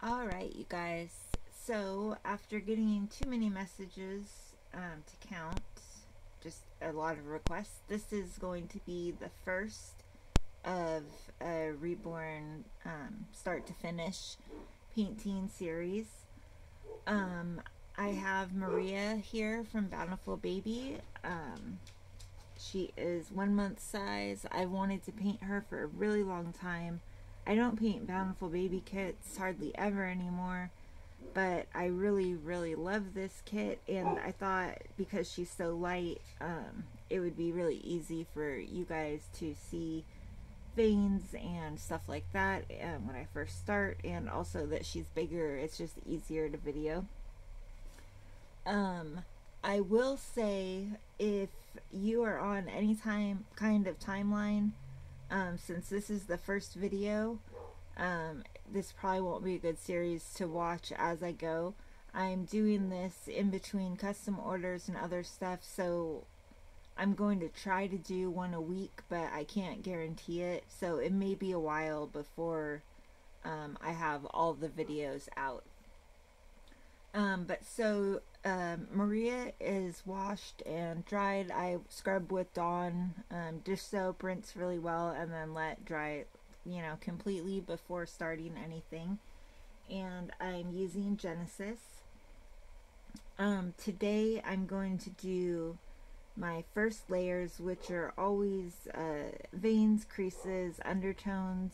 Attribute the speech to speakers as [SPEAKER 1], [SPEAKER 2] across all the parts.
[SPEAKER 1] Alright, you guys. So, after getting too many messages to count, just a lot of requests, this is going to be the first of a Reborn start to finish painting series. I have Maria here from Bountiful Baby. She is 1 month size. I wanted to paint her for a really long time. I don't paint Bountiful Baby kits hardly ever anymore, but I really love this kit, and I thought because she's so light, it would be really easy for you guys to see veins and stuff like that when I first start, and also that she's bigger, it's just easier to video. I will say, if you are on any kind of timeline, since this is the first video, this probably won't be a good series to watch as I go. I'm doing this in between custom orders and other stuff, so I'm going to try to do one a week, but I can't guarantee it, so it may be a while before I have all the videos out. Maria is washed and dried. I scrub with Dawn dish soap, rinse really well, and then let dry, completely before starting anything. And I'm using Genesis. Today I'm going to do my first layers, which are always veins, creases, undertones,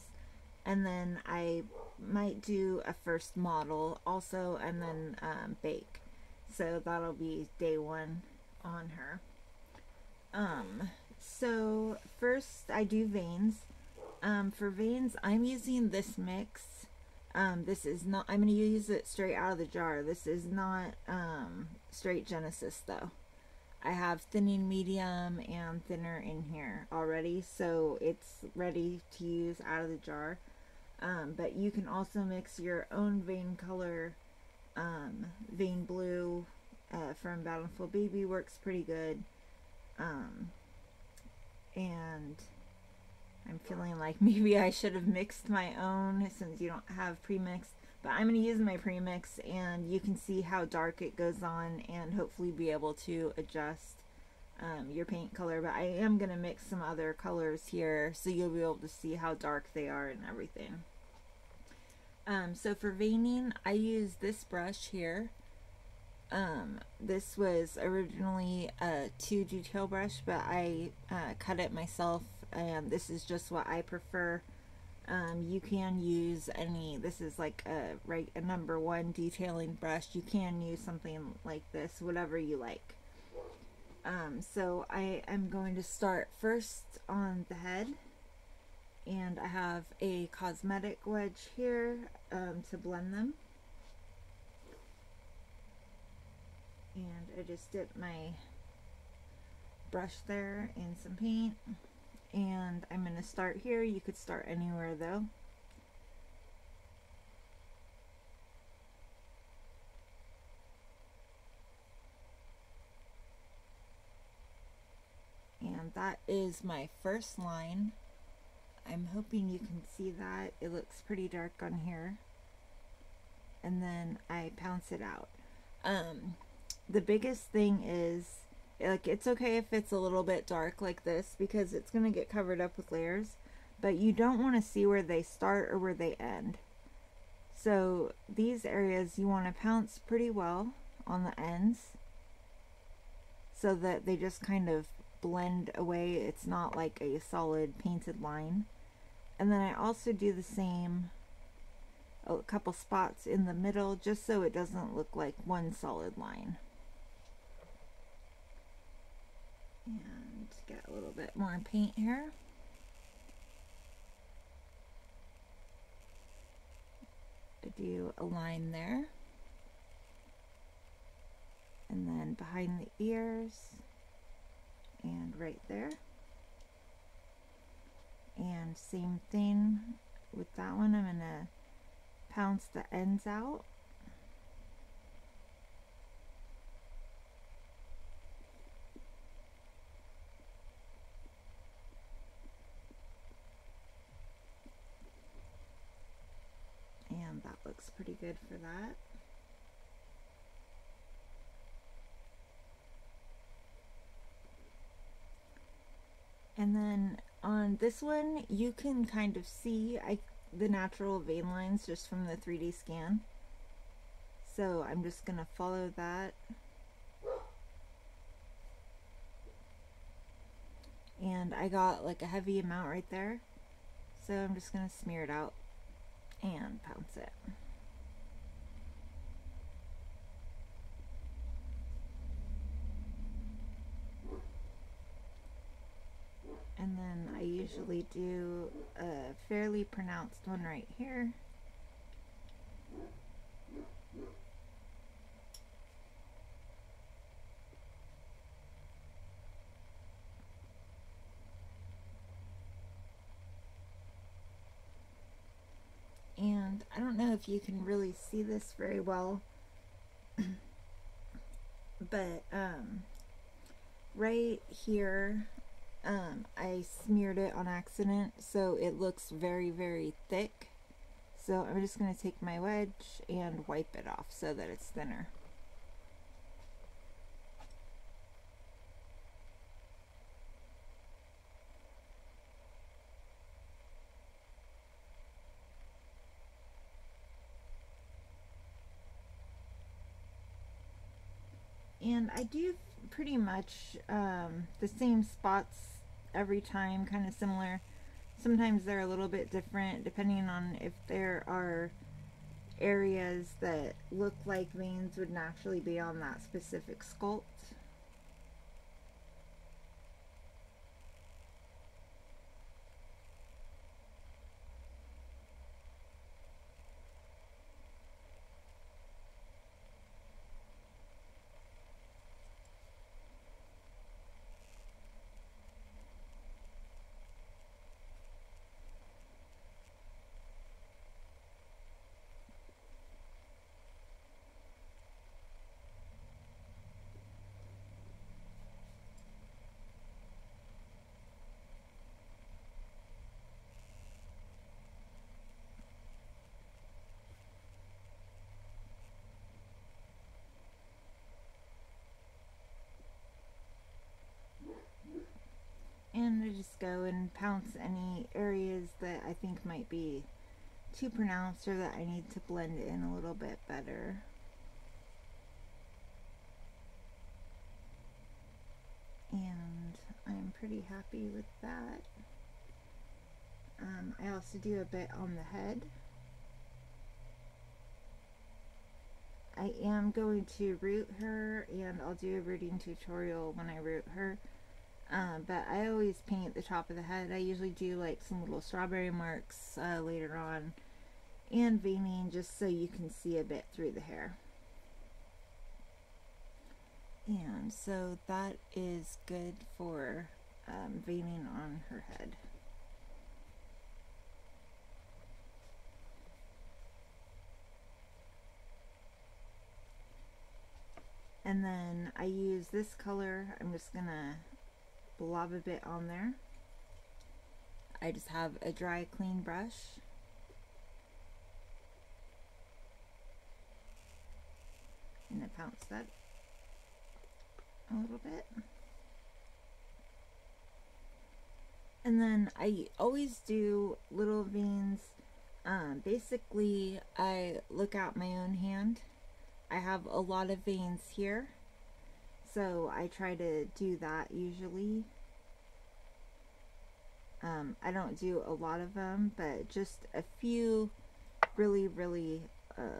[SPEAKER 1] and then I might do a first model also, and then bake. So that'll be day one on her. So first I do veins. For veins, I'm using this mix. This is not, I'm going to use it straight out of the jar. This is not straight Genesis though. I have thinning medium and thinner in here already, so it's ready to use out of the jar. But you can also mix your own vein color. Vein blue from Bountiful Baby works pretty good. And I'm feeling like maybe I should have mixed my own since you don't have pre-mixed. But I'm going to use my premix, and you can see how dark it goes on and hopefully be able to adjust your paint color. But I am going to mix some other colors here so you'll be able to see how dark they are and everything. So for veining, I use this brush here. This was originally a 2 detail brush, but I cut it myself, and this is just what I prefer. You can use any, this is like a number 1 detailing brush. You can use something like this, whatever you like. So I am going to start first on the head, and I have a cosmetic wedge here to blend them. And I just dip my brush there in some paint. And I'm going to start here. You could start anywhere though. And that is my first line. I'm hoping you can see that. It looks pretty dark on here. And then I pounce it out. The biggest thing is, like, it's okay if it's a little bit dark like this because it's going to get covered up with layers, but you don't want to see where they start or where they end. So these areas you want to pounce pretty well on the ends so that they just kind of blend away. It's not like a solid painted line. And then I also do the same a couple spots in the middle just so it doesn't look like one solid line. And get a little bit more paint here. I do a line there. And then behind the ears and right there. And same thing with that one. I'm going to pounce the ends out. That looks pretty good for that. And then on this one, you can kind of see the natural vein lines just from the 3D scan. So I'm just going to follow that. And I got like a heavy amount right there. So I'm just going to smear it out and pounce it. And then I usually do a fairly pronounced one right here. And I don't know if you can really see this very well, but right here, I smeared it on accident, so it looks very, very thick. So I'm just going to take my wedge and wipe it off so that it's thinner. And I do pretty much the same spots every time, kind of similar. Sometimes they're a little bit different depending on if there are areas that look like veins would naturally be on that specific sculpt. And I just go and pounce any areas that I think might be too pronounced or that I need to blend in a little bit better. And I'm pretty happy with that. I also do a bit on the head. I am going to root her, and I'll do a rooting tutorial when I root her. But I always paint the top of the head. I usually do like some little strawberry marks later on, and veining just so you can see a bit through the hair. And so that is good for veining on her head. And then I use this color. I'm just gonna blob a bit on there. I just have a dry, clean brush. And I pounce that a little bit. And then I always do little veins. Basically, I look at my own hand. I have a lot of veins here, so I try to do that usually. I don't do a lot of them, but just a few really, really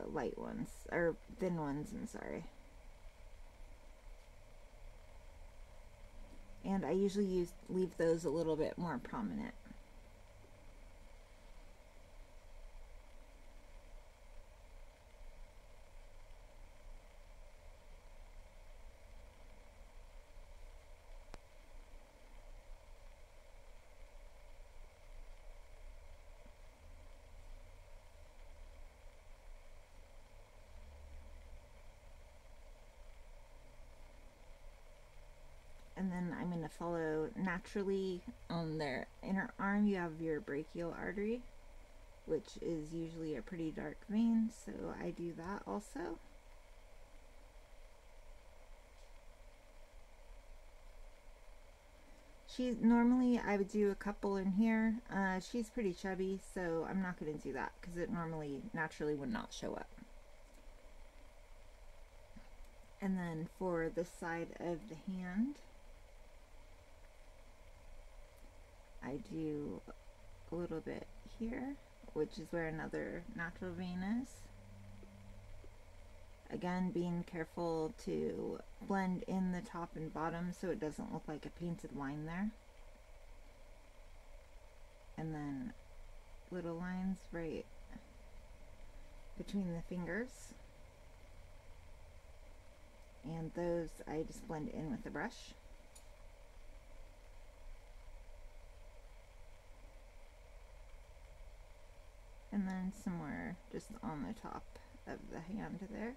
[SPEAKER 1] light ones, or thin ones, I'm sorry. And I usually leave those a little bit more prominent. And then I'm going to follow naturally on their inner arm. You have your brachial artery, which is usually a pretty dark vein, so I do that also. Normally I would do a couple in here. She's pretty chubby, so I'm not going to do that because it normally naturally would not show up. And then for the side of the hand, I do a little bit here, which is where another natural vein is. Again, being careful to blend in the top and bottom so it doesn't look like a painted line there. And then little lines right between the fingers. And those I just blend in with the brush. And then somewhere just on the top of the hand there.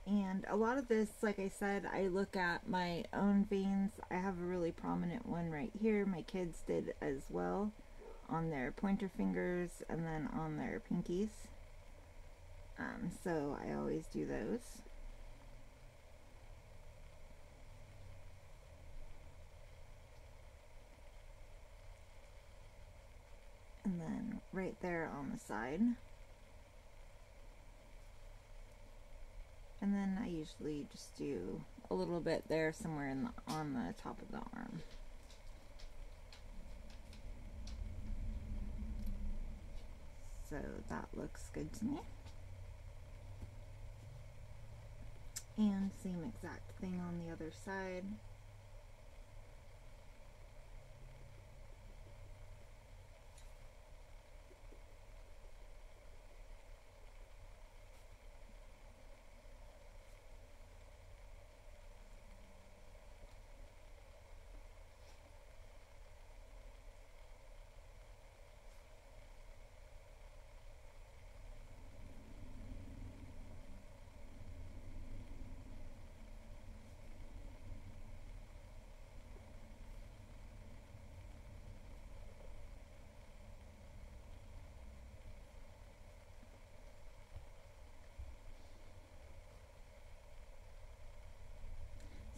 [SPEAKER 1] And a lot of this, like I said, I look at my own veins. I have a really prominent one right here. My kids did as well on their pointer fingers and then on their pinkies. So I always do those. And then right there on the side. And then I usually just do a little bit there somewhere on the top of the arm. So that looks good to me. And same exact thing on the other side.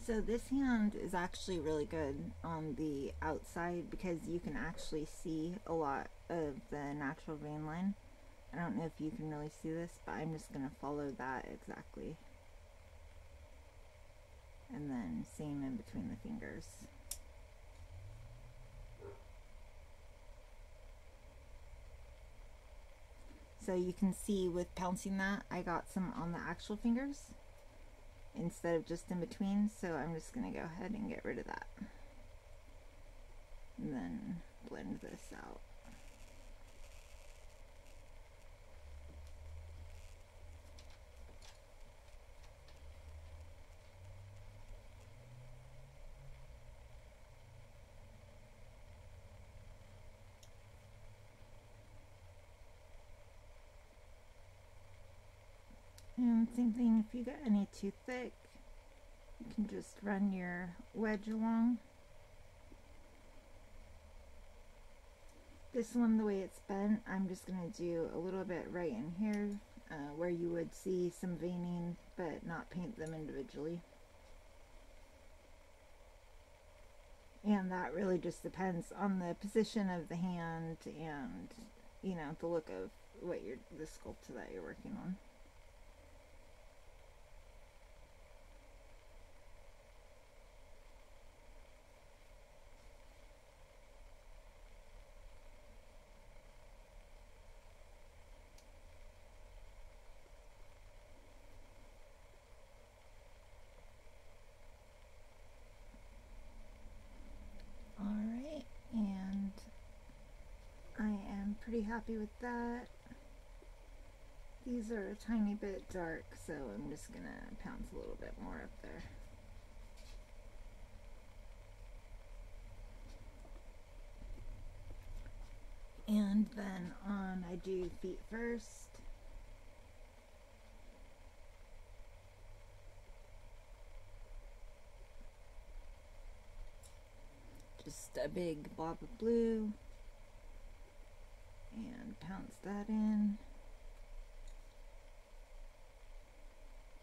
[SPEAKER 1] So this hand is actually really good on the outside because you can actually see a lot of the natural vein line. I don't know if you can really see this, but I'm just going to follow that exactly. And then same in between the fingers. So you can see with pouncing that, I got some on the actual fingers instead of just in between, so I'm just going to go ahead and get rid of that. And then blend this out. And same thing, if you get any too thick, you can just run your wedge along. This one, the way it's bent, I'm just going to do a little bit right in here where you would see some veining, but not paint them individually. And that really just depends on the position of the hand and, you know, the look of what the sculpt that you're working on. Alright, and I am pretty happy with that. These are a tiny bit dark, so I'm just going to pounce a little bit more up there. And then I do feet first. just a big blob of blue and pounce that in.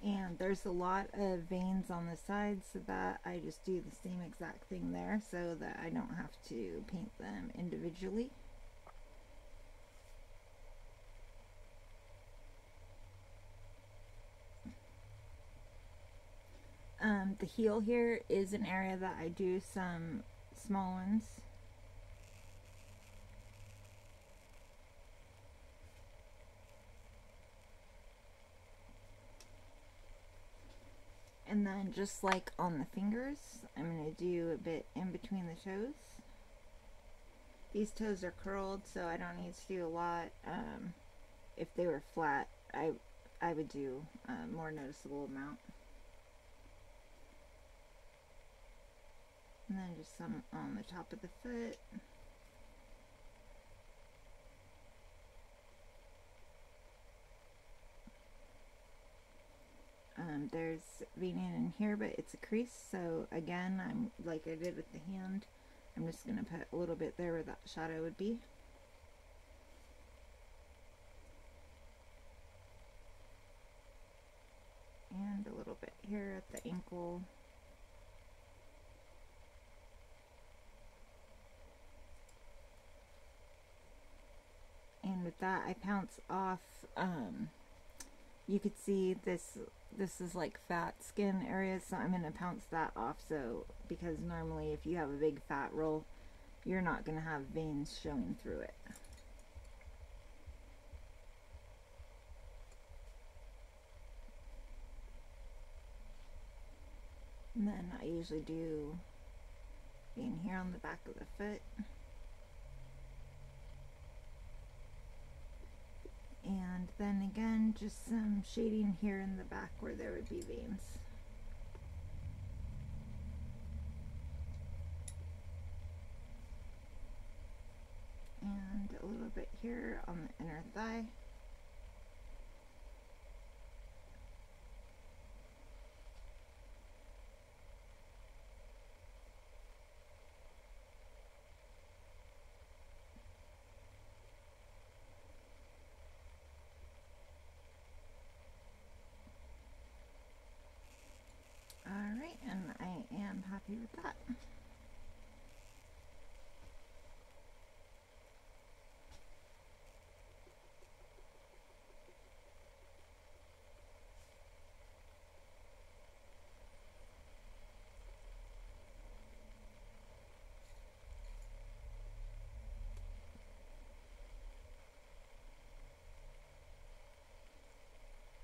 [SPEAKER 1] And there's a lot of veins on the sides, so that I just do the same exact thing there so that I don't have to paint them individually. The heel here is an area that I do some small ones. And then just like on the fingers, I'm going to do a bit in between the toes. These toes are curled, so I don't need to do a lot. If they were flat, I would do a more noticeable amount. And then just some on the top of the foot. There's veining in here, but it's a crease, so again, I'm like I did with the hand, I'm just going to put a little bit there where that shadow would be. And a little bit here at the ankle. And with that, I pounce off, you could see this is like fat skin areas, so I'm going to pounce that off, so because normally if you have a big fat roll, you're not going to have veins showing through it. And then I usually do vein here on the back of the foot. And then again, just some shading here in the back where there would be veins. And a little bit here on the inner thigh. Alright, and I am happy with that.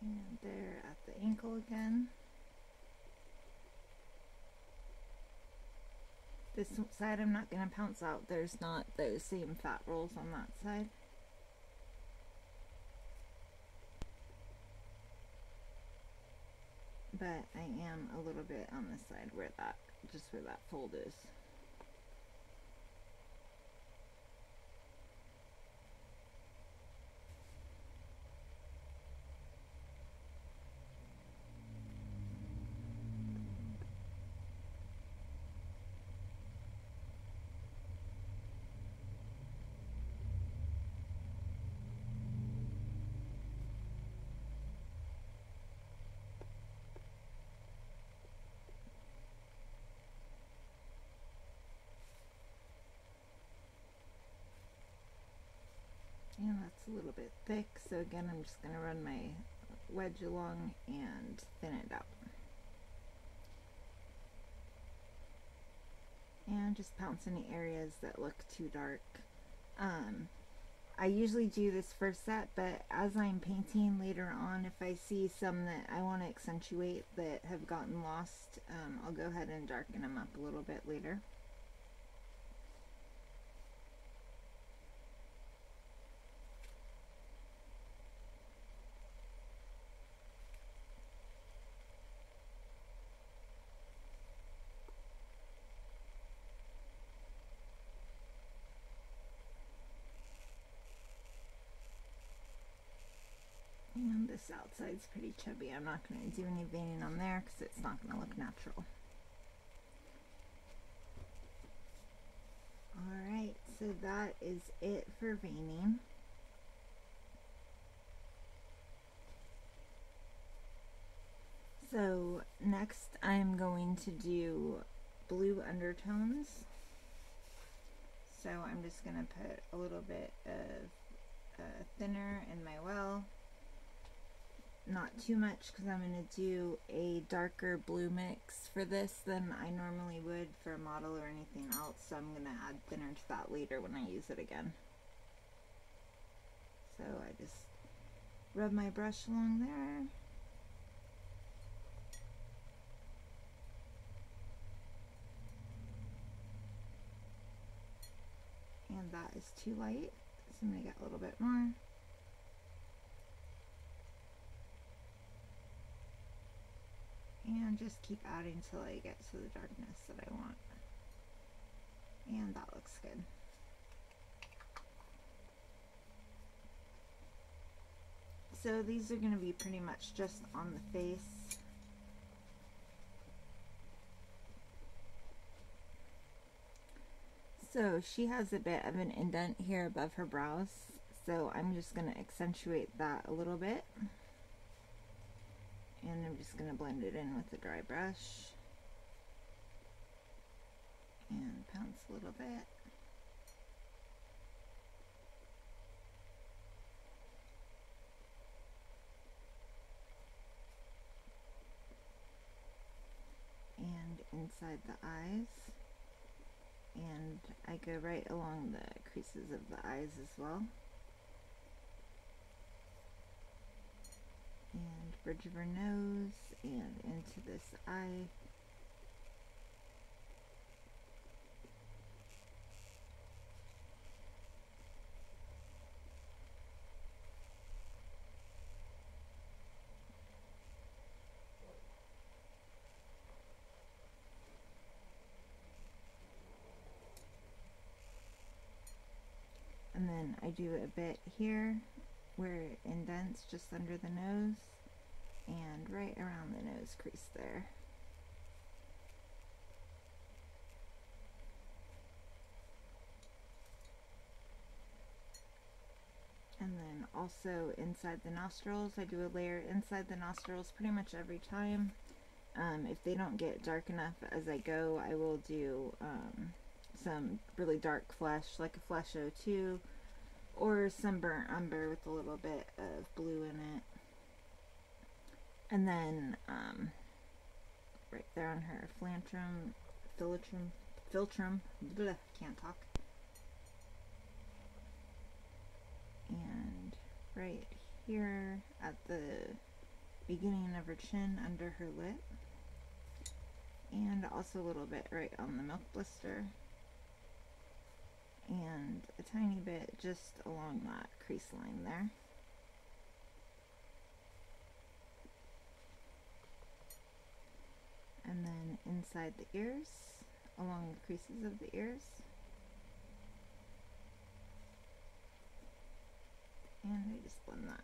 [SPEAKER 1] And there at the ankle again. This side I'm not going to pounce out. There's not those same fat rolls on that side. But I am a little bit on this side where that, just where that fold is. And that's a little bit thick, so again I'm just going to run my wedge along and thin it out. And just pounce any areas that look too dark. I usually do this first set, but as I'm painting later on, if I see some that I want to accentuate that have gotten lost, I'll go ahead and darken them up a little bit later. And this outside's pretty chubby. I'm not going to do any veining on there because it's not going to look natural. so that is it for veining. So next I'm going to do blue undertones. So I'm just going to put a little bit of thinner in my well. Not too much, because I'm going to do a darker blue mix for this than I normally would for a Mottle or anything else. So I'm going to add thinner to that later when I use it again. So I just rub my brush along there. And that is too light, so I'm going to get a little bit more. And just keep adding till I get to the darkness that I want. And that looks good. So these are going to be pretty much just on the face. So she has a bit of an indent here above her brows, so I'm just going to accentuate that a little bit. And I'm just going to blend it in with a dry brush. And pounce a little bit. And inside the eyes. And I go right along the creases of the eyes as well. And bridge of her nose and into this eye. And then I do a bit here where it indents just under the nose and right around the nose crease there. And then also inside the nostrils, I do a layer inside the nostrils pretty much every time. If they don't get dark enough as I go, I will do some really dark flesh, like a Flesh 02, or some burnt umber with a little bit of blue in it. And then right there on her philtrum, blah, can't talk. And right here at the beginning of her chin under her lip. And also a little bit right on the milk blister. And a tiny bit just along that crease line there. And then inside the ears, along the creases of the ears. And I just blend that.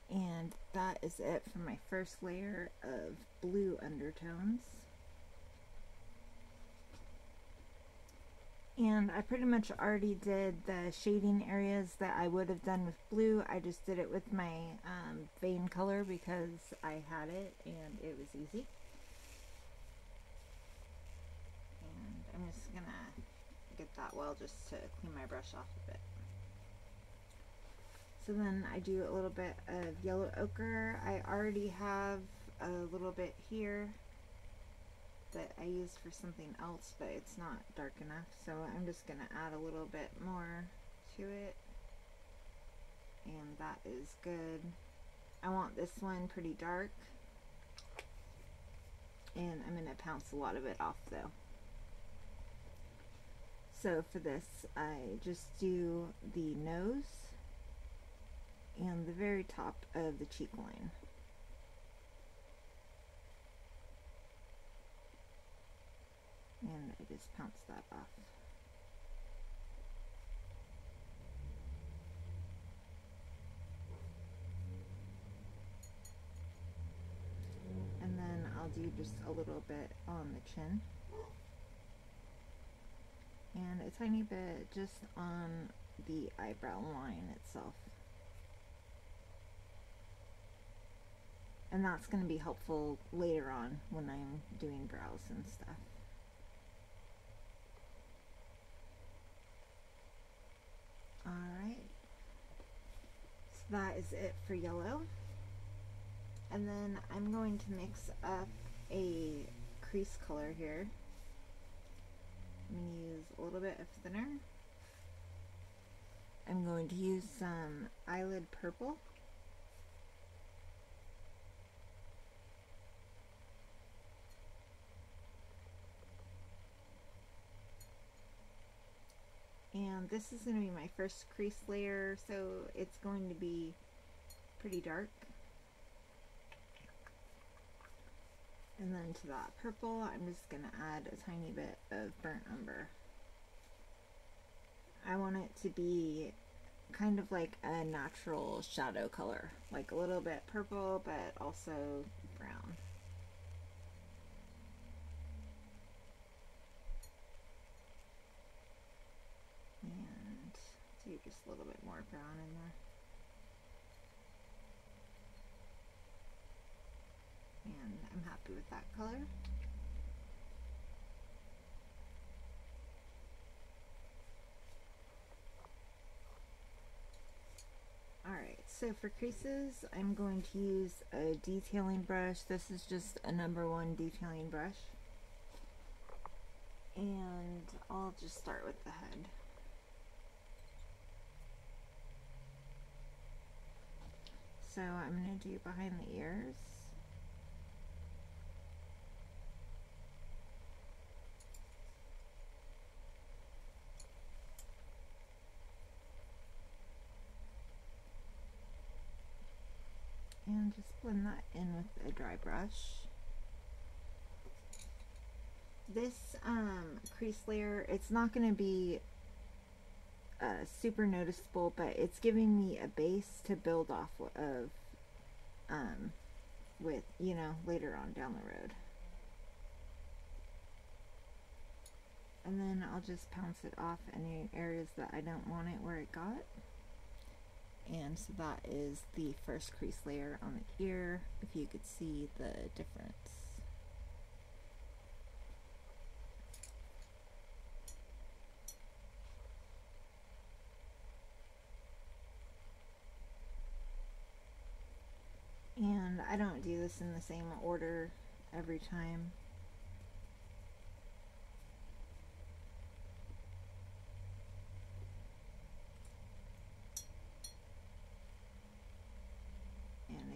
[SPEAKER 1] And that is it for my first layer of blue undertones. And I pretty much already did the shading areas that I would have done with blue. I just did it with my vein color because I had it and it was easy. And I'm just gonna get that well just to clean my brush off a bit. So then I do a little bit of yellow ochre. I already have a little bit here that I used for something else, but it's not dark enough, so I'm just going to add a little bit more to it, and that is good. I want this one pretty dark, and I'm going to pounce a lot of it off though. So for this, I just do the nose and the very top of the cheek line. just pounce that off. And then I'll do just a little bit on the chin. And a tiny bit just on the eyebrow line itself. And that's going to be helpful later on when I'm doing brows and stuff. Alright, so that is it for yellow. And then I'm going to mix up a crease color here. I'm going to use a little bit of thinner. I'm going to use some eyelid purple. And this is going to be my first crease layer, so it's going to be pretty dark. And then to that purple, I'm just going to add a tiny bit of burnt umber. I want it to be kind of like a natural shadow color, like a little bit purple, but also brown. And do just a little bit more brown in there. And I'm happy with that color. Alright, so for creases, I'm going to use a detailing brush. This is just a #1 detailing brush. And I'll just start with the head. So I'm going to do behind the ears. And just blend that in with a dry brush. This crease layer, it's not going to be super noticeable, but it's giving me a base to build off of with, you know, later on down the road. And then I'll just pounce it off any areas that I don't want it where it got. And so that is the first crease layer on the ear, if you could see the difference. And I don't do this in the same order every time.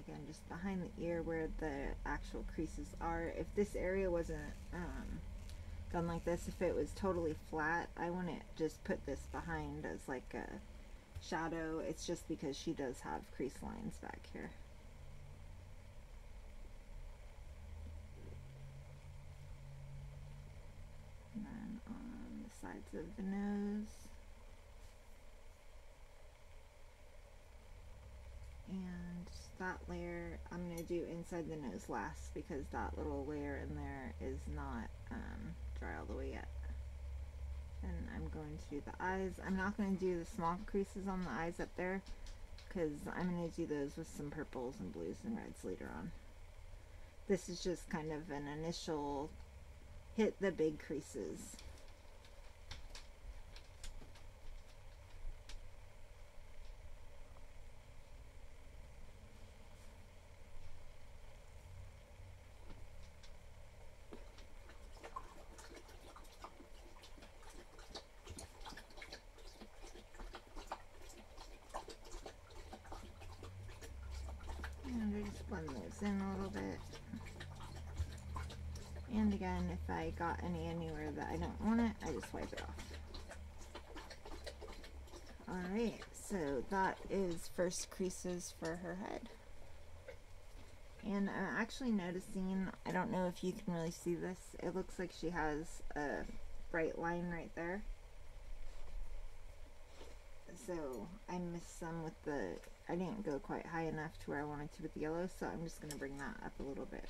[SPEAKER 1] Again, just behind the ear where the actual creases are. If this area wasn't done like this, if it was totally flat, I wouldn't just put this behind as like a shadow. It's just because she does have crease lines back here. And then on the sides of the nose. And that layer I'm going to do inside the nose last, because that little layer in there is not dry all the way yet. And I'm going to do the eyes. I'm not going to do the small creases on the eyes up there, because I'm going to do those with some purples and blues and reds later on. This is just kind of an initial hit the big creases. And I just blend those in a little bit. And again, if I got anywhere that I don't want it, I just wipe it off. Alright, so that is first creases for her head. And I'm actually noticing, I don't know if you can really see this, it looks like she has a bright line right there. So I missed some with the, I didn't go quite high enough to where I wanted to with the yellow, so I'm just going to bring that up a little bit.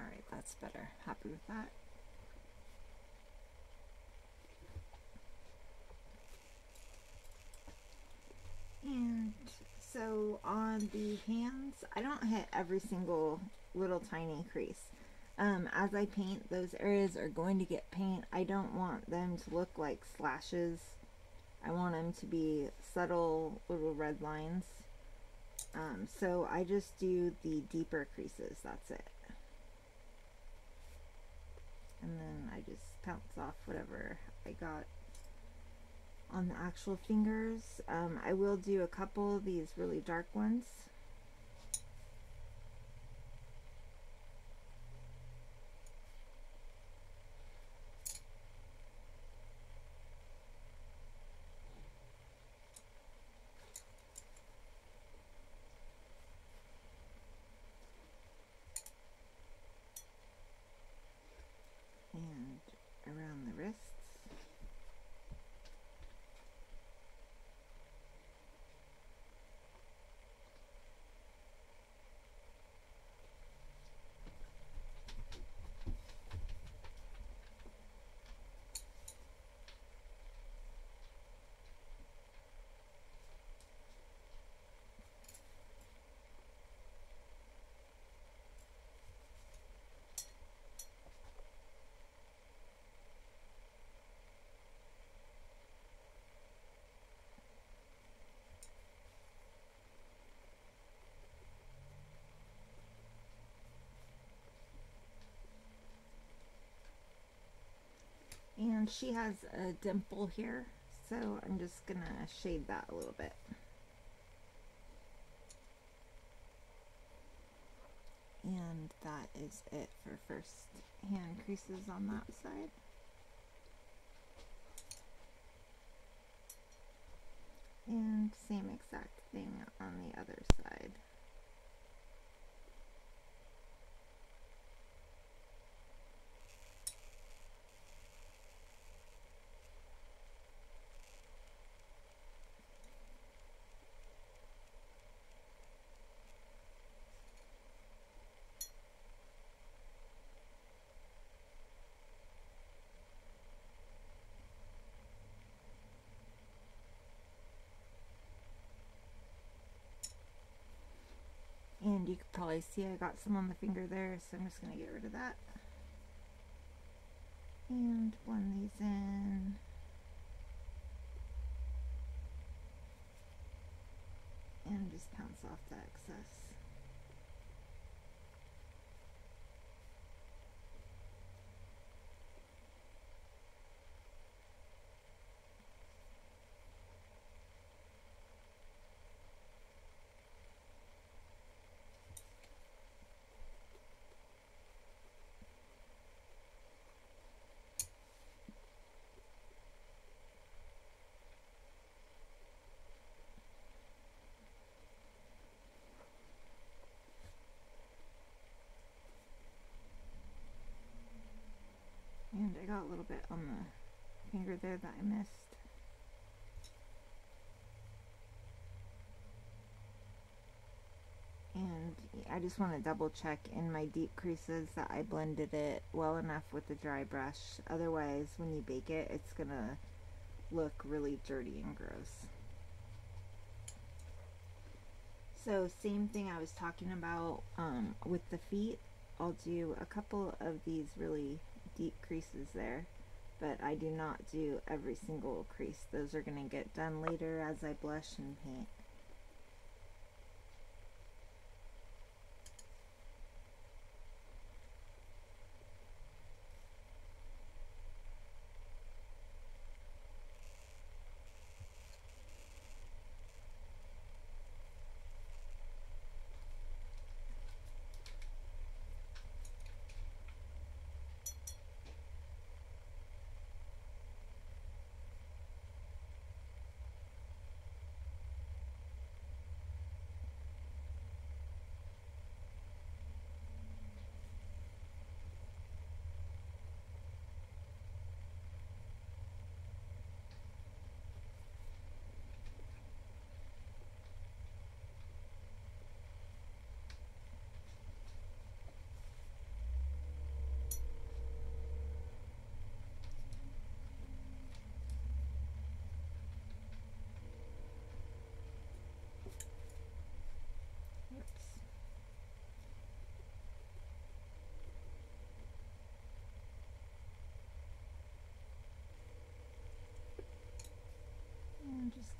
[SPEAKER 1] Alright, that's better. Happy with that. And so on the hands, I don't hit every single little tiny crease. As I paint, those areas are going to get paint. I don't want them to look like slashes. I want them to be subtle little red lines. So I just do the deeper creases, that's it. And then I just pounce off whatever I got on the actual fingers. I will do a couple of these really dark ones. And around the wrists. And she has a dimple here, so I'm just gonna shade that a little bit. And that is it for first hand creases on that side. And same exact thing on the other side. And you could probably see I got some on the finger there, so I'm just going to get rid of that. And blend these in. And just pounce off the excess. And I got a little bit on the finger there that I missed. And I just want to double check in my deep creases that I blended it well enough with the dry brush. Otherwise, when you bake it, it's gonna look really dirty and gross. So same thing I was talking about with the feet. I'll do a couple of these really deep creases there, but I do not do every single crease. Those are going to get done later as I blush and paint.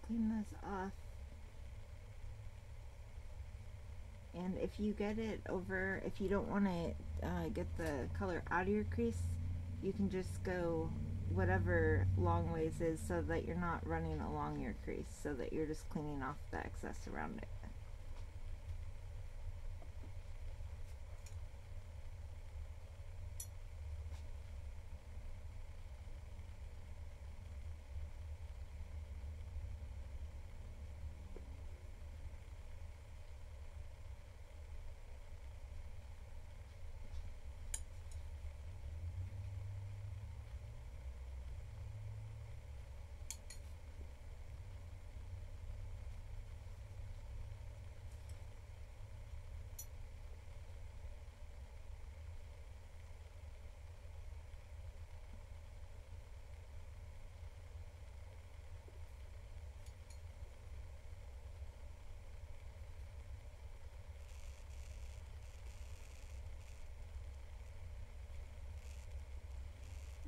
[SPEAKER 1] clean those off. And if you get it over, if you don't want to get the color out of your crease, you can just go whatever long ways is so that you're not running along your crease, so that you're just cleaning off the excess around it.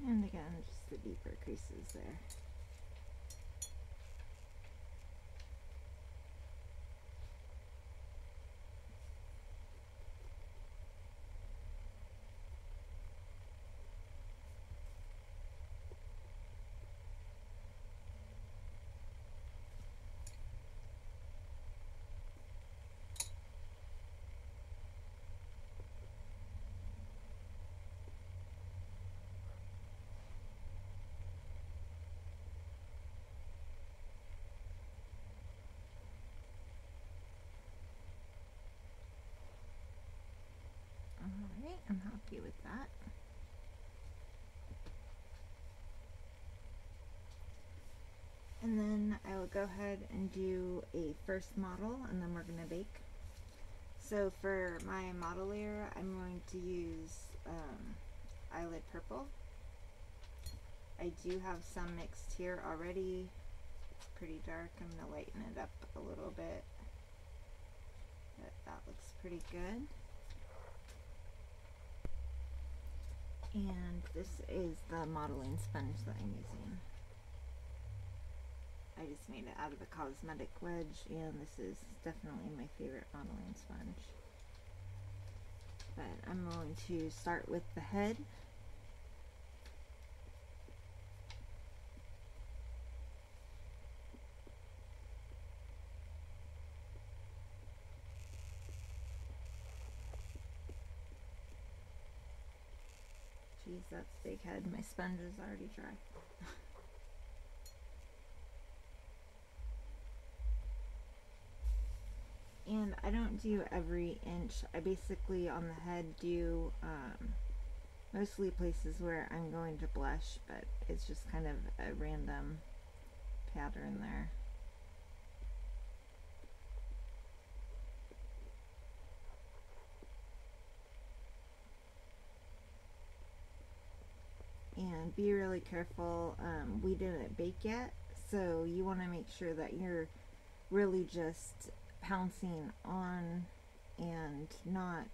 [SPEAKER 1] And again, just the deeper creases there. Alright, I'm happy with that. And then I will go ahead and do a first model, and then we're going to bake. So for my model layer, I'm going to use eyelid purple. I do have some mixed here already. It's pretty dark. I'm going to lighten it up a little bit. But that looks pretty good. And this is the modeling sponge that I'm using. I just made it out of a cosmetic wedge, and this is definitely my favorite modeling sponge. But I'm going to start with the head. Geez, that's a big head. My sponge is already dry. And I don't do every inch. I basically on the head do mostly places where I'm going to blush, but it's just kind of a random pattern there. And be really careful. We didn't bake yet, so you want to make sure that you're really just pouncing on and not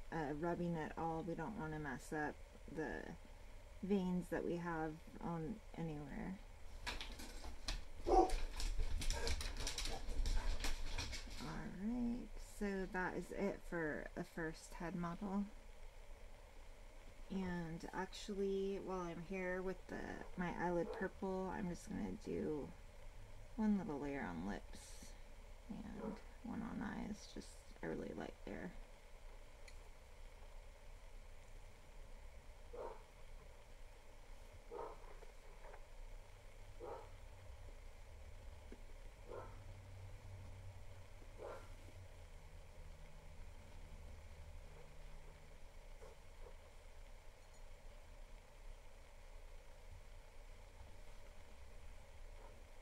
[SPEAKER 1] rubbing at all. We don't want to mess up the veins that we have on anywhere. Alright, so that is it for the first head model. And actually, while I'm here with my eyelid purple, I'm just going to do one little layer on lips and one on eyes, just a really light layer.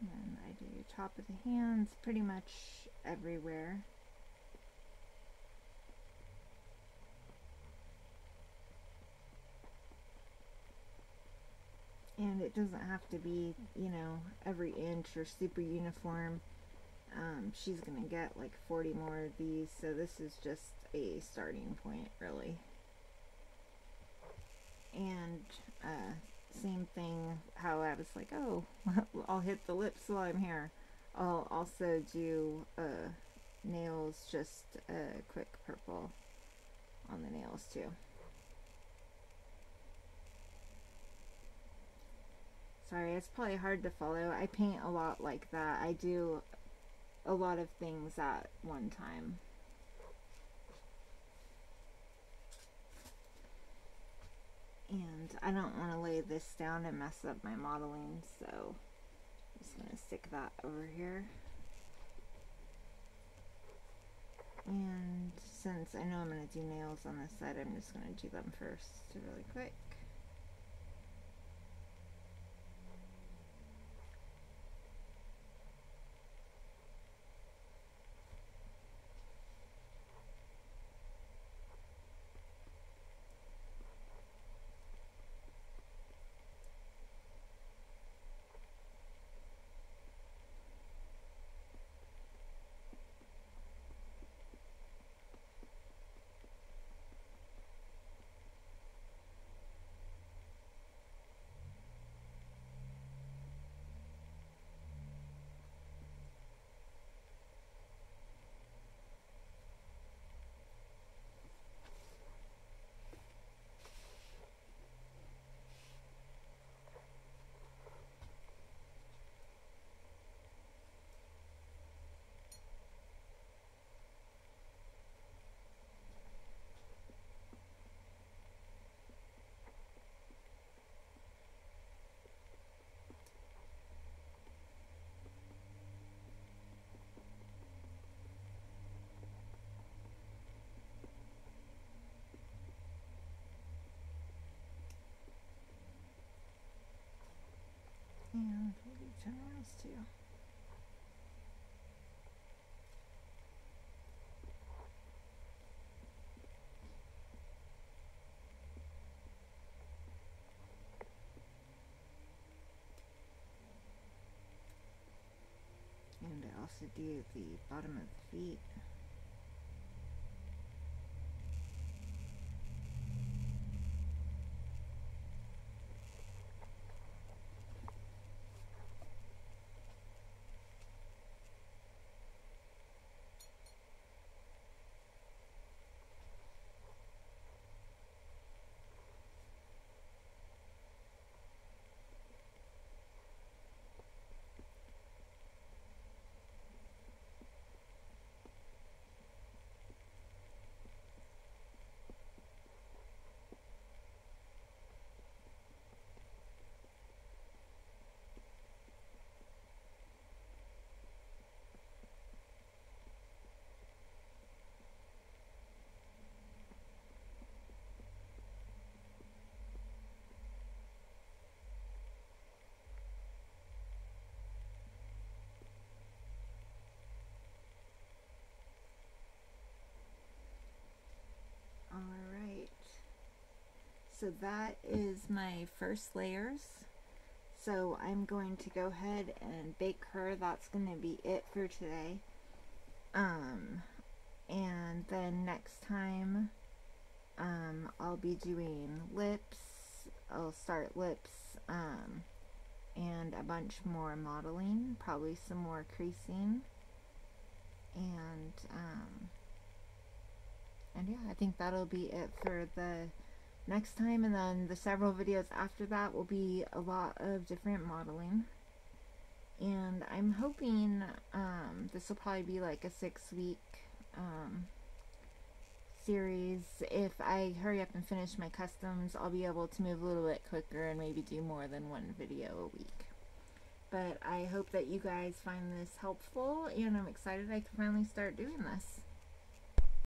[SPEAKER 1] And I do top of the hands pretty much everywhere. And it doesn't have to be, you know, every inch or super uniform. She's gonna get like 40 more of these, so this is just a starting point, really. And same thing, how I was like, oh, I'll hit the lips while I'm here. I'll also do nails, just a quick purple on the nails too. Sorry, it's probably hard to follow. I paint a lot like that. I do a lot of things at one time. And I don't want to lay this down and mess up my modeling, so I'm just going to stick that over here. And since I know I'm going to do nails on this side, I'm just going to do them first really quick. And we'll do 10 rounds too. And I also do the bottom of the feet. Alright, so that is my first layers. So I'm going to go ahead and bake her. That's going to be it for today. And then next time I'll be doing lips. I'll start lips and a bunch more modeling, probably some more creasing, and yeah, I think that'll be it for the next time, and then the several videos after that will be a lot of different modeling. And I'm hoping this will probably be like a 6-week series. If I hurry up and finish my customs, I'll be able to move a little bit quicker and maybe do more than one video a week. But I hope that you guys find this helpful, and I'm excited I can finally start doing this.